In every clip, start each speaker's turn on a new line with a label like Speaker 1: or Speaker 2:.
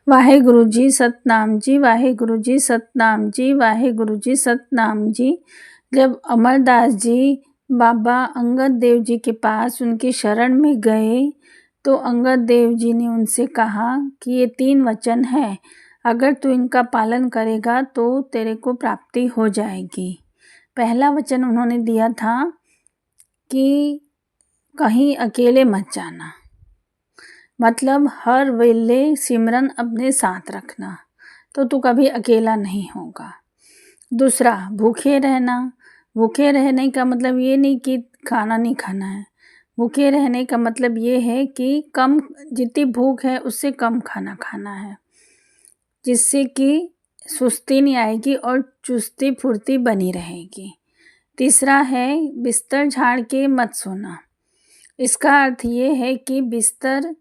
Speaker 1: वाहेगुरु जी सतनाम जी, वाहेगुरु जी सतनाम जी, वाहेगुरु जी सतनाम जी। जब अमरदास जी बाबा अंगद देव जी के पास उनकी शरण में गए तो अंगद देव जी ने उनसे कहा कि ये 3 वचन है, अगर तू इनका पालन करेगा तो तेरे को प्राप्ति हो जाएगी। पहला वचन उन्होंने दिया था कि कहीं अकेले मत जाना, मतलब हर वेले सिमरन अपने साथ रखना तो तू कभी अकेला नहीं होगा। दूसरा, भूखे रहना। भूखे रहने का मतलब ये नहीं कि खाना नहीं खाना है, भूखे रहने का मतलब ये है कि कम, जितनी भूख है उससे कम खाना खाना है, जिससे कि सुस्ती नहीं आएगी और चुस्ती फुर्ती बनी रहेगी। तीसरा है बिस्तर झाड़ के मत सोना। इसका अर्थ ये है कि बिस्तर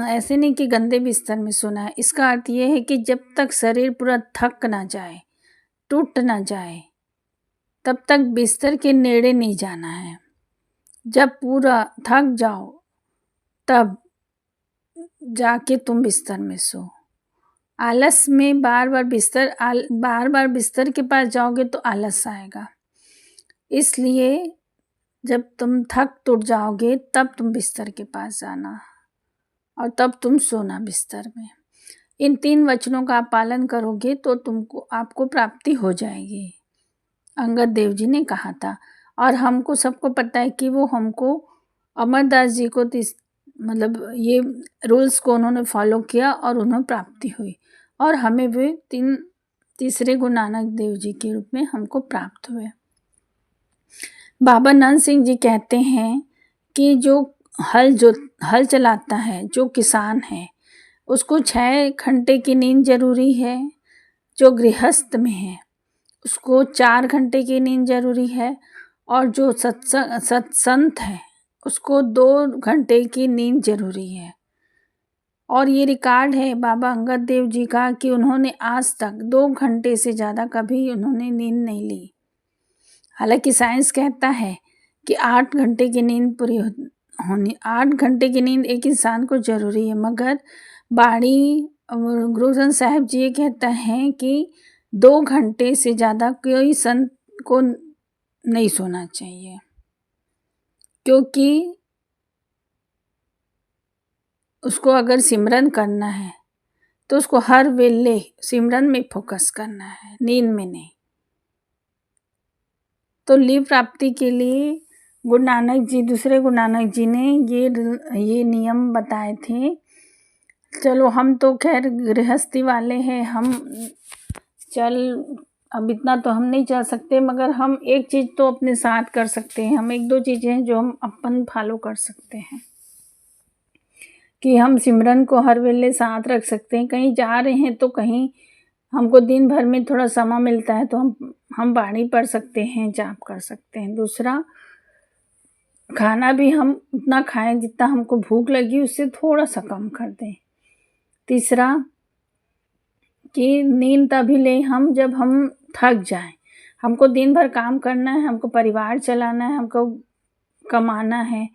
Speaker 1: ऐसे नहीं कि गंदे बिस्तर में सोना है, इसका अर्थ ये है कि जब तक शरीर पूरा थक ना जाए, टूट ना जाए, तब तक बिस्तर के नेड़े नहीं जाना है। जब पूरा थक जाओ तब जाके तुम बिस्तर में सो। आलस में बार बार बिस्तर के पास जाओगे तो आलस आएगा, इसलिए जब तुम थक टूट जाओगे तब तुम बिस्तर के पास जाना और तब तुम सोना बिस्तर में। इन 3 वचनों का आप पालन करोगे तो आपको प्राप्ति हो जाएगी, अंगद देव जी ने कहा था। और हमको सबको पता है कि वो हमको अमरदास जी को मतलब ये रूल्स को उन्होंने फॉलो किया और उन्हें प्राप्ति हुई और हमें वे तीसरे गुरु नानक देव जी के रूप में हमको प्राप्त हुए। बाबा नंद सिंह जी कहते हैं कि जो हल चलाता है, जो किसान है, उसको 6 घंटे की नींद जरूरी है। जो गृहस्थ में है उसको 4 घंटे की नींद जरूरी है और जो सत्संत है उसको 2 घंटे की नींद जरूरी है। और ये रिकॉर्ड है बाबा अंगद देव जी का कि उन्होंने आज तक 2 घंटे से ज़्यादा कभी उन्होंने नींद नहीं ली। हालांकि साइंस कहता है कि 8 घंटे की नींद पूरी होनी, 8 घंटे की नींद एक इंसान को ज़रूरी है, मगर बाणी गुरु ग्रंथ साहिब जी ये कहता है कि 2 घंटे से ज़्यादा कोई संत को नहीं सोना चाहिए, क्योंकि उसको अगर सिमरन करना है तो उसको हर वेले सिमरन में फोकस करना है, नींद में नहीं। तो लिव प्राप्ति के लिए दूसरे गुरु नानक जी ने ये नियम बताए थे। चलो हम तो खैर गृहस्थी वाले हैं, अब इतना तो हम नहीं चल सकते, मगर हम एक चीज़ तो अपने साथ कर सकते हैं। हम 1-2 चीज़ें हैं जो हम अपन फॉलो कर सकते हैं कि हम सिमरन को हर वेले साथ रख सकते हैं। कहीं जा रहे हैं तो कहीं हमको दिन भर में थोड़ा समय मिलता है तो हम बाणी पढ़ सकते हैं, जाप कर सकते हैं। दूसरा, खाना भी हम उतना खाएं जितना हमको भूख लगी, उससे थोड़ा सा कम कर दें। तीसरा कि नींद तभी लें हम जब हम थक जाएं। हमको दिन भर काम करना है, हमको परिवार चलाना है, हमको कमाना है,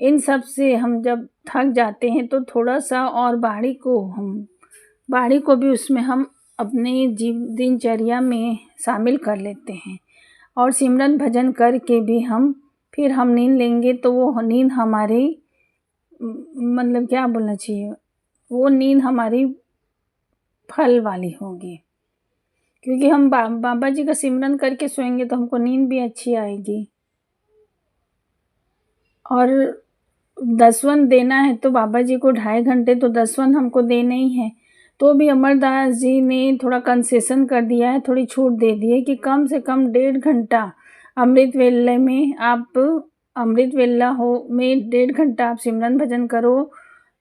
Speaker 1: इन सब से हम जब थक जाते हैं तो थोड़ा सा और बाणी को भी उसमें हम अपने दिनचर्या में शामिल कर लेते हैं और सिमरन भजन करके भी फिर हम नींद लेंगे तो वो नींद हमारी, मतलब क्या बोलना चाहिए, वो नींद हमारी फल वाली होगी, क्योंकि हम बाबा जी का सिमरन करके सोएंगे तो हमको नींद भी अच्छी आएगी। और दसवन देना है तो बाबा जी को 2.5 घंटे तो दसवन हमको देना ही है, तो भी अमरदास जी ने थोड़ा कंसेशन कर दिया है, थोड़ी छूट दे दी है कि कम से कम 1.5 घंटा अमृत वेला में में 1.5 घंटा आप सिमरन भजन करो,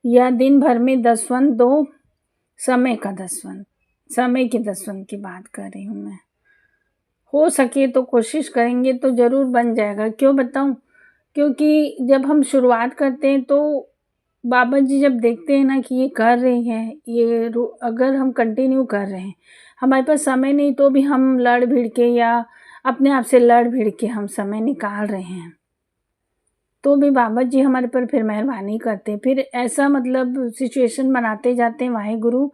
Speaker 1: या दिन भर में दसवन दो। समय के दसवन की बात कर रही हूँ मैं। हो सके तो कोशिश करेंगे तो ज़रूर बन जाएगा। क्यों बताऊँ? क्योंकि जब हम शुरुआत करते हैं तो बाबा जी जब देखते हैं ना कि ये कर रहे हैं, ये अगर हम कंटिन्यू कर रहे हैं, हमारे पास समय नहीं तो भी हम लड़ भिड़ के या अपने आप से लड़ भिड़ के हम समय निकाल रहे हैं, तो भी बाबा जी हमारे पर फिर मेहरबानी करते हैं। फिर ऐसा मतलब सिचुएशन बनाते जाते हैं वाहेगुरु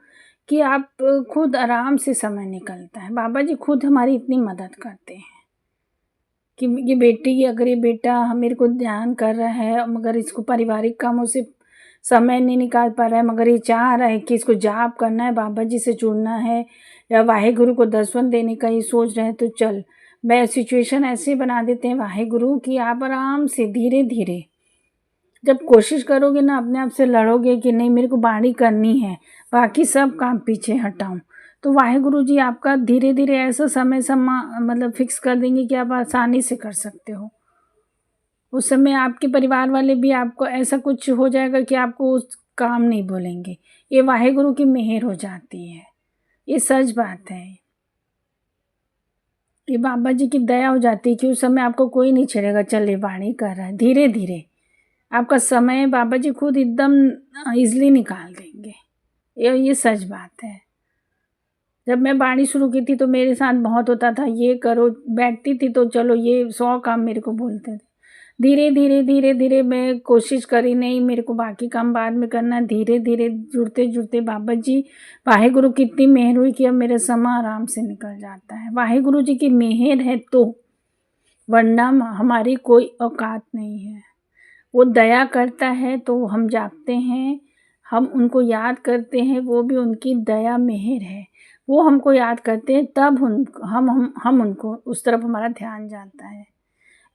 Speaker 1: कि आप खुद आराम से समय निकलता है। बाबा जी खुद हमारी इतनी मदद करते हैं कि ये बेटी, अगर ये बेटा मेरे को ध्यान कर रहा है मगर इसको पारिवारिक कामों से समय नहीं निकाल पा रहा है, मगर ये चाह रहा है कि इसको जाप करना है, बाबा जी से जुड़ना है या वाहेगुरु को दर्शन देने का ये सोच रहे हैं, तो चल मैं सिचुएशन ऐसे बना देते हैं वाहेगुरु कि आप आराम से धीरे धीरे जब कोशिश करोगे ना, अपने आप से लड़ोगे कि नहीं मेरे को बाणी करनी है, बाकी सब काम पीछे हटाऊं, तो वाहेगुरु जी आपका धीरे धीरे ऐसा समय मतलब फिक्स कर देंगे कि आप आसानी से कर सकते हो। उस समय आपके परिवार वाले भी आपको ऐसा कुछ हो जाएगा कि आपको उस काम नहीं बोलेंगे। ये वाहेगुरु की मेहर हो जाती है, ये सच बात है। ये बाबा जी की दया हो जाती है कि उस समय आपको कोई नहीं छेड़ेगा, चल ये वाणी कर रहा है, धीरे धीरे आपका समय बाबा जी खुद एकदम ईजिली निकाल देंगे। ये सच बात है। जब मैं बाणी शुरू की थी तो मेरे साथ बहुत होता था, ये करो, बैठती थी तो चलो ये 100 काम मेरे को बोलते थे। धीरे धीरे धीरे धीरे मैं कोशिश करी, नहीं मेरे को बाकी काम बाद में करना है। धीरे धीरे जुड़ते जुड़ते बाबा जी वाहेगुरु की इतनी मेहर हुई कि अब मेरा समय आराम से निकल जाता है। वाहेगुरु जी की मेहर है तो, वरना हमारी कोई औकात नहीं है। वो दया करता है तो हम जागते हैं, हम उनको याद करते हैं, वो भी उनकी दया मेहर है। वो हमको याद करते हैं तब हम उनको उस तरफ हमारा ध्यान जाता है।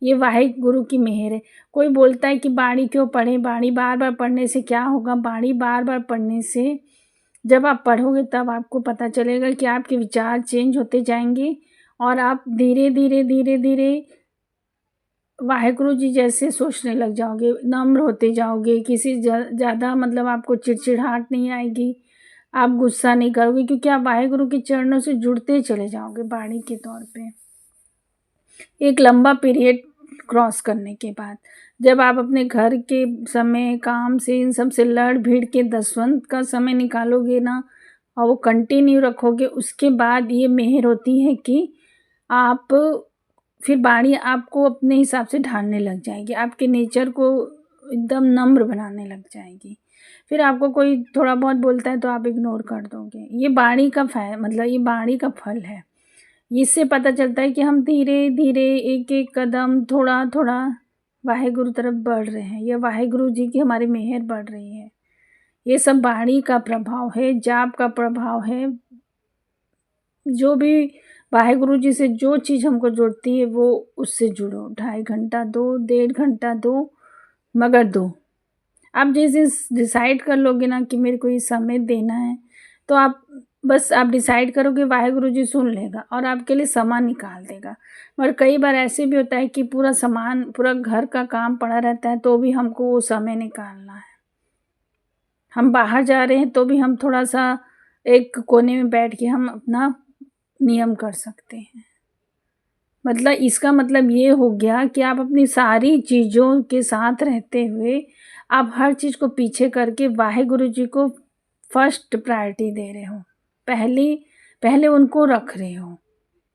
Speaker 1: ये वाहेगुरु की मेहर है। कोई बोलता है कि बाणी क्यों पढ़ें, बाणी बार बार पढ़ने से क्या होगा? बाणी बार बार पढ़ने से जब आप पढ़ोगे तब आपको पता चलेगा कि आपके विचार चेंज होते जाएंगे और आप धीरे धीरे धीरे धीरे वाहेगुरु जी जैसे सोचने लग जाओगे, नम्र होते जाओगे, किसी ज़्यादा मतलब आपको चिड़चिड़ाहट नहीं आएगी, आप गुस्सा नहीं करोगे, क्योंकि आप वाहेगुरु के चरणों से जुड़ते चले जाओगे बाणी के तौर पे। एक लंबा पीरियड क्रॉस करने के बाद जब आप अपने घर के समय, काम से, इन सब से लड़ भीड़ के दसवंत का समय निकालोगे ना और वो कंटिन्यू रखोगे, उसके बाद ये मेहर होती है कि आप फिर बाणी आपको अपने हिसाब से ढालने लग जाएगी, आपके नेचर को एकदम नम्र बनाने लग जाएगी। फिर आपको कोई थोड़ा बहुत बोलता है तो आप इग्नोर कर दोगे। ये बाणी का मतलब ये बाणी का फल है। इससे पता चलता है कि हम धीरे धीरे एक एक कदम थोड़ा थोड़ा वाहेगुरु तरफ बढ़ रहे हैं, या वाहेगुरु जी की हमारी मेहर बढ़ रही है। ये सब बाणी का प्रभाव है, जाप का प्रभाव है। जो भी वाहेगुरु जी से जो चीज़ हमको जुड़ती है वो उससे जुड़ो। 2.5 घंटा दो, 1.5 घंटा दो, मगर दो। आप जिस दिन डिसाइड कर लोगे ना कि मेरे को ये समय देना है, तो आप डिसाइड करोगे, वाहेगुरु जी सुन लेगा और आपके लिए समय निकाल देगा। और कई बार ऐसे भी होता है कि पूरा घर का काम पड़ा रहता है तो भी हमको वो समय निकालना है। हम बाहर जा रहे हैं तो भी हम थोड़ा सा एक कोने में बैठ के हम अपना नियम कर सकते हैं। मतलब इसका मतलब ये हो गया कि आप अपनी सारी चीज़ों के साथ रहते हुए आप हर चीज़ को पीछे करके वाहेगुरु जी को फर्स्ट प्रायोरिटी दे रहे हो, पहले उनको रख रहे हो।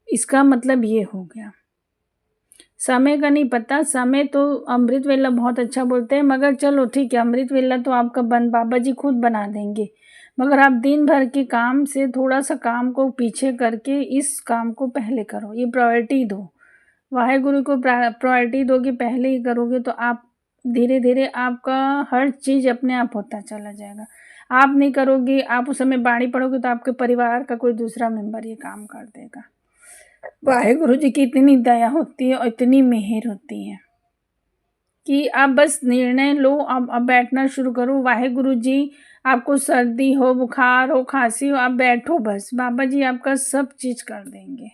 Speaker 1: इसका मतलब ये हो गया। समय का नहीं पता, समय तो अमृत वेला बहुत अच्छा बोलते हैं, मगर चलो ठीक है, अमृत वेला तो आपका बाबा जी खुद बना देंगे, मगर आप दिन भर के काम से थोड़ा सा काम को पीछे करके इस काम को पहले करो, ये प्रायोरिटी दो। वाहेगुरु को प्रायोरिटी दोगे, पहले ही करोगे तो आप धीरे धीरे आपका हर चीज़ अपने आप होता चला जाएगा। आप नहीं करोगे, आप उस समय बाणी पढ़ोगे तो आपके परिवार का कोई दूसरा मेंबर ये काम कर देगा। वाहेगुरु जी की इतनी दया होती है और इतनी मेहर होती है कि आप बस निर्णय लो, अब बैठना शुरू करो। वाहेगुरु जी, आपको सर्दी हो, बुखार हो, खांसी हो, आप बैठो, बस बाबा जी आपका सब चीज़ कर देंगे।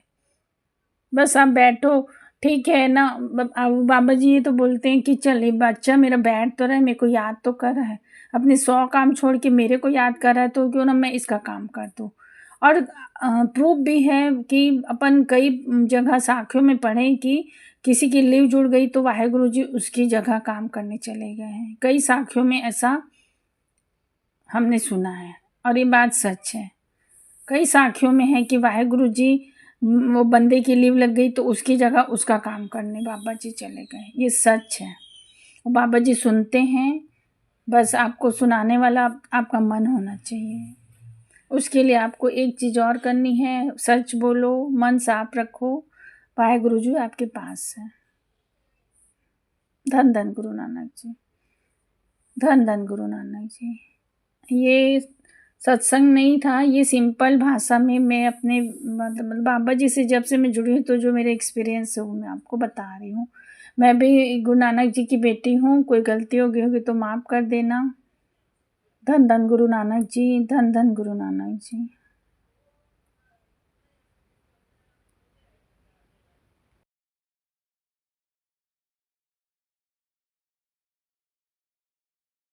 Speaker 1: बस आप बैठो, ठीक है ना। बाबा जी ये तो बोलते हैं कि चल बच्चा मेरा बैठ तो रहा है, मेरे को याद तो कर रहा है, अपने 100 काम छोड़ के मेरे को याद कर रहा है, तो क्यों ना मैं इसका काम कर दूँ। और प्रूफ भी है कि अपन कई जगह साखियों में पढ़ें कि किसी की लीव जुड़ गई तो वाहेगुरु जी उसकी जगह काम करने चले गए हैं। कई साखियों में ऐसा हमने सुना है और ये बात सच है। कई साखियों में है कि वाहेगुरु जी वो बंदे की लीव लग गई तो उसकी जगह उसका काम करने बाबा जी चले गए। ये सच है, बाबा जी सुनते हैं, बस आपको सुनाने वाला आपका मन होना चाहिए। उसके लिए आपको एक चीज़ और करनी है, सच बोलो, मन साफ रखो, वाहेगुरु जी आपके पास है। धन धन गुरु नानक जी, धन धन गुरु नानक जी। ये सत्संग नहीं था, ये सिंपल भाषा में मैं अपने मतलब बाबा जी से जब से मैं जुड़ी हूँ तो जो मेरे एक्सपीरियंस है वो मैं आपको बता रही हूँ। मैं भी गुरु नानक जी की बेटी हूँ, कोई गलती हो गई होगी तो माफ़ कर देना। धन धन गुरु नानक जी, धन धन गुरु नानक जी।